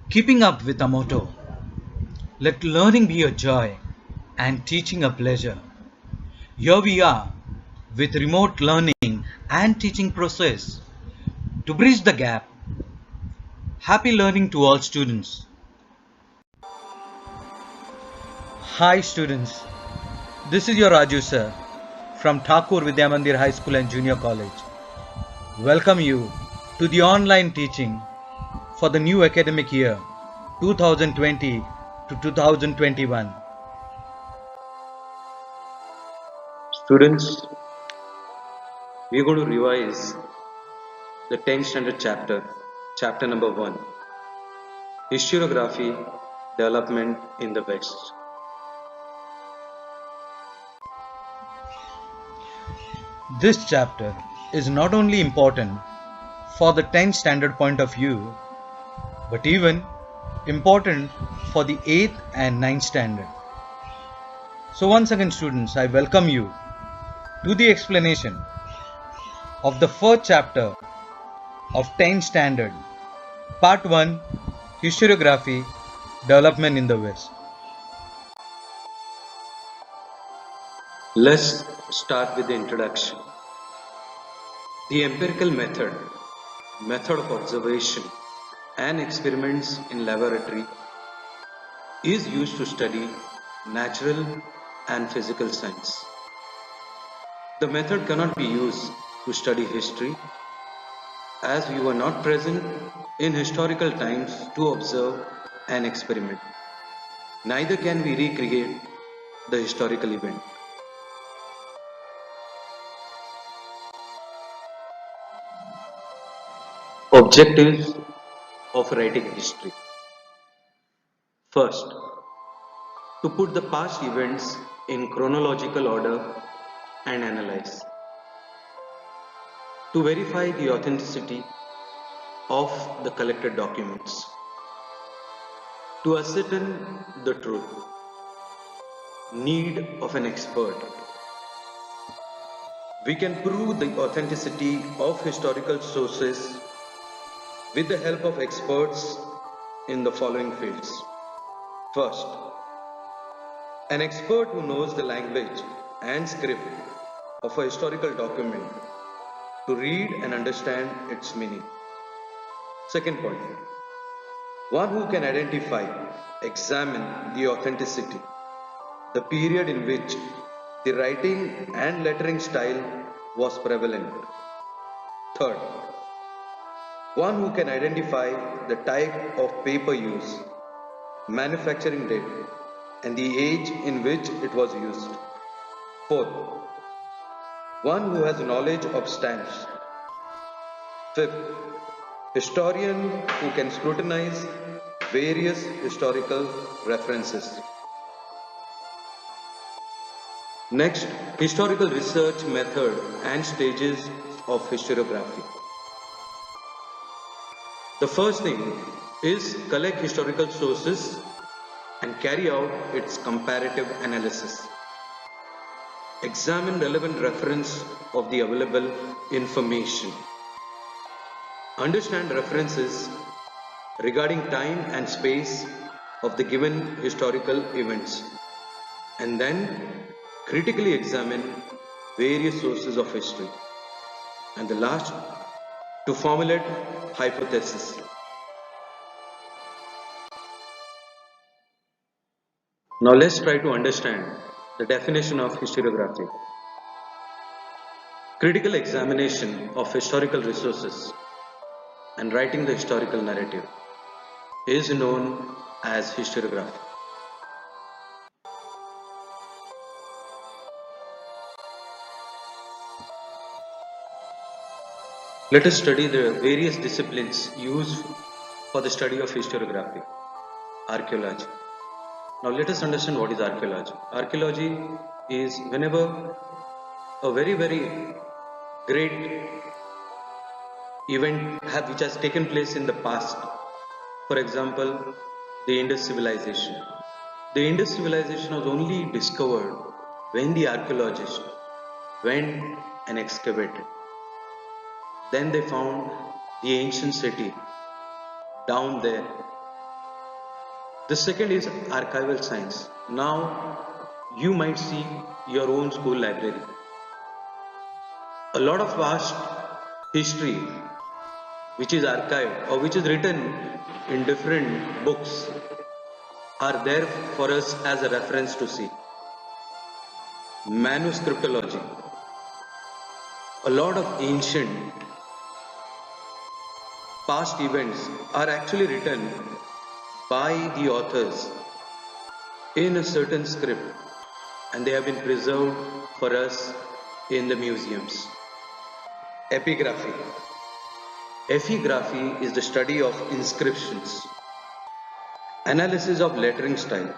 Keeping up with our motto, let learning be a joy and teaching a pleasure. Here we are with remote learning and teaching process. To bridge the gap, happy learning to all students. Hi students, this is your Raju sir from Thakur Vidyamandir High School and Junior College. Welcome you to the online teaching for the new academic year 2020 to 2021. Students, we are going to revise the 10th standard chapter number 1, Historiography Development in the West. This chapter is not only important for the 10th standard point of view, but even important for the 8th and 9th standard. So once again students, I welcome you to the explanation of the first chapter of 10th standard, part 1, Historiography Development in the West. Let's start with the introduction. The empirical method of observation and experiments in laboratory is used to study natural and physical science. The method cannot be used to study history as we were not present in historical times to observe and experiment. Neither can we recreate the historical event. Objectives of writing history. First, to put the past events in chronological order and analyze. To verify the authenticity of the collected documents. To ascertain the truth. Need of an expert. We can prove the authenticity of historical sources with the help of experts in the following fields. First, an expert who knows the language and script of a historical document to read and understand its meaning. Second point, one who can identify, examine the authenticity, the period in which the writing and lettering style was prevalent. Third, one who can identify the type of paper used, manufacturing date, and the age in which it was used. Fourth, one who has knowledge of stamps. Fifth, historian who can scrutinize various historical references. Next, historical research method and stages of historiography. The first thing is collect historical sources and carry out its comparative analysis. Examine relevant reference of the available information. Understand references regarding time and space of the given historical events, and then critically examine various sources of history. And the last, to formulate hypothesis. Now let's try to understand the definition of historiography. Critical examination of historical resources and writing the historical narrative is known as historiography. Let us study the various disciplines used for the study of historiography. Archaeology. Now let us understand what is archaeology. Archaeology is whenever a very great event which has taken place in the past. For example, the Indus civilization. The Indus civilization was only discovered when the archaeologists went and excavated. Then they found the ancient city down there The second is archival science. Now, you might see your own school library. A lot of vast history which is archived or which is written in different books are there for us as a reference to see. Manuscriptology. A lot of ancient past events are actually written by the authors in a certain script and they have been preserved for us in the museums. Epigraphy. Epigraphy is the study of inscriptions. Analysis of lettering style.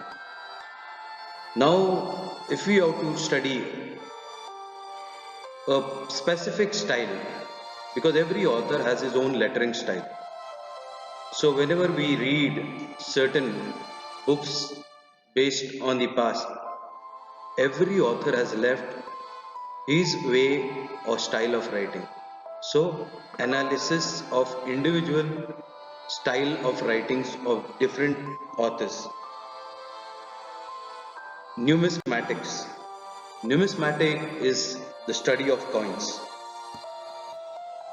Now, if we have to study a specific style, because every author has his own lettering style. So whenever we read certain books based on the past, every author has left his way or style of writing. So analysis of individual style of writings of different authors. Numismatics. Numismatic is the study of coins.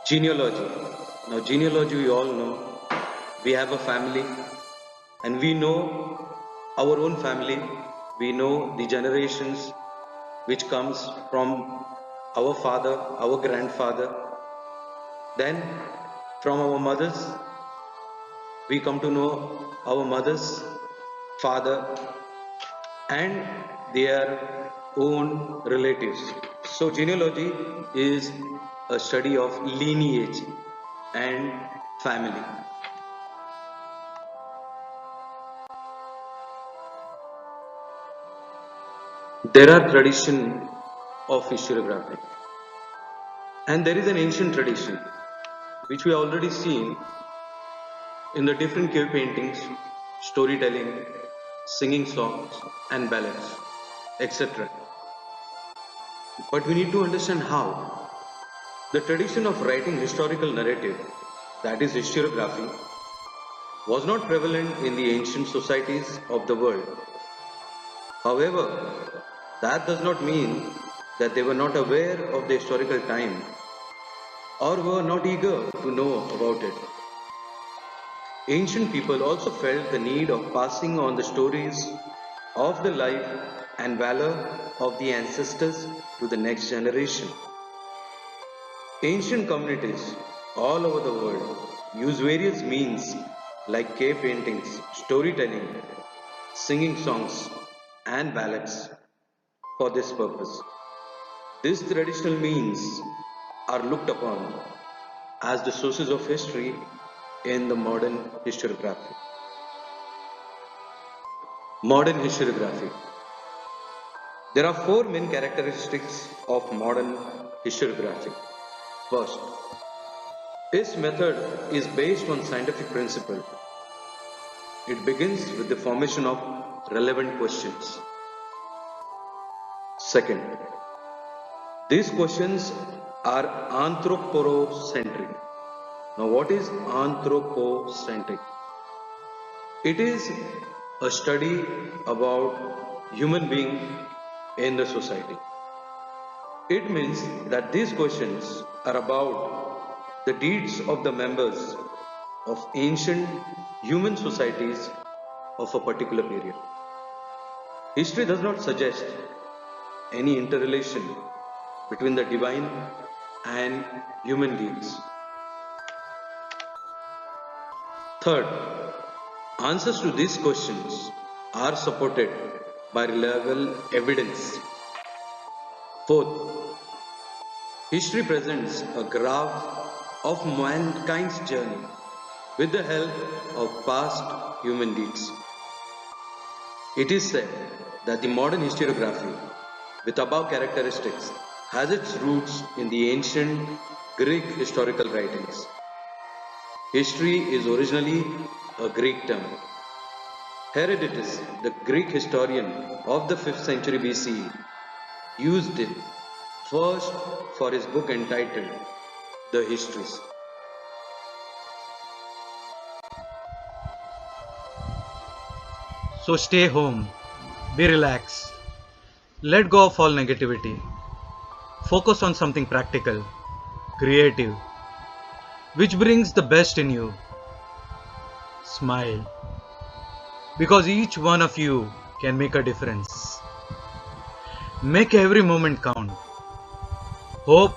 Genealogy. Now genealogy we all know. We have a family and we know our own family. We know the generations which comes from our father, our grandfather. Then from our mothers, we come to know our mother's father and their own relatives. So genealogy is a study of lineage and family. There are tradition of historiography and there is an ancient tradition which we have already seen in the different cave paintings, storytelling, singing songs and ballads, etc. But we need to understand how. The tradition of writing historical narrative, that is historiography, was not prevalent in the ancient societies of the world. However, that does not mean that they were not aware of the historical time or were not eager to know about it. Ancient people also felt the need of passing on the stories of the life and valor of the ancestors to the next generation. Ancient communities all over the world use various means like cave paintings, storytelling, singing songs, and ballads for this purpose. These traditional means are looked upon as the sources of history in the modern historiography. Modern historiography. There are four main characteristics of modern historiography. First, its method is based on scientific principle. It begins with the formation of relevant questions. Second, these questions are anthropocentric. Now, what is anthropocentric? It is a study about human being in the society. It means that these questions are about the deeds of the members of ancient human societies of a particular period. History does not suggest any interrelation between the divine and human deeds. Third, answers to these questions are supported by reliable evidence. Fourth, history presents a graph of mankind's journey with the help of past human deeds. It is said that the modern historiography, with above characteristics, has its roots in the ancient Greek historical writings. History is originally a Greek term. Herodotus, the Greek historian of the 5th century BCE, used it first for his book entitled The Histories. So stay home, be relaxed, let go of all negativity, focus on something practical, creative, which brings the best in you. Smile, because each one of you can make a difference. Make every moment count. Hope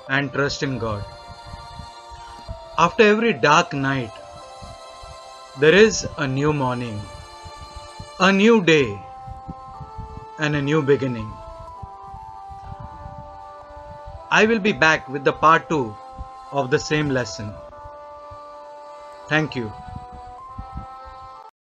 and trust in God. After every dark night, there is a new morning, a new day, and a new beginning. I will be back with the part 2 of the same lesson. Thank you.